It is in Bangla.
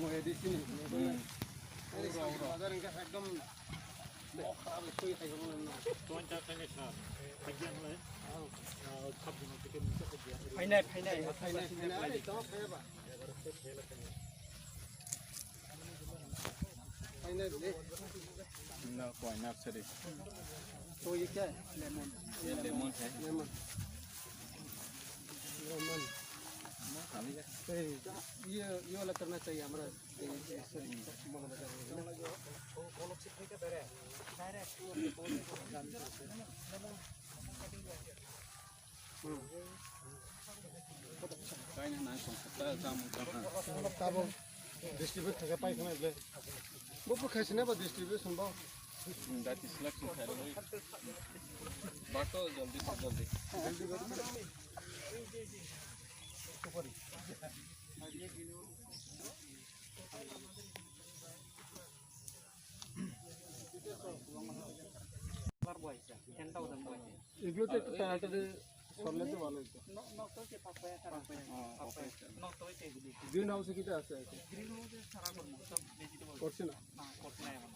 হয়ে দিচ্ছি বাজার একদম খারাপ খুবই খাই ফাইনাই ফাইনাই ফাইনাই ফাইনাই খাইবা फाइनल ना कोई नर्सरी तो ये क्या है लेमन ये लेमन है लेमन लेमन ये वाला करना चाहिए हमारा डिस्ट्रीब्यूट थे पाइखाना वो खाइसिना बा डिस्ट्रीब्यूशन बा दैट इज सिलेक्शन कैटेगरी बाटो जल्दी से जल्दी ऊपर बार बॉय 10000 बॉय এগুলো তো একটু টানাটানি করলে তো ভালো হতো নকতো কে পাপায়া খারাপ হয় পাপায়া নকতো এগুলি গ্রিন হাউসে কিটা আছে গ্রিন হাউসে সারা করব সব ভেজিটেবল করছ না না করছ না এখন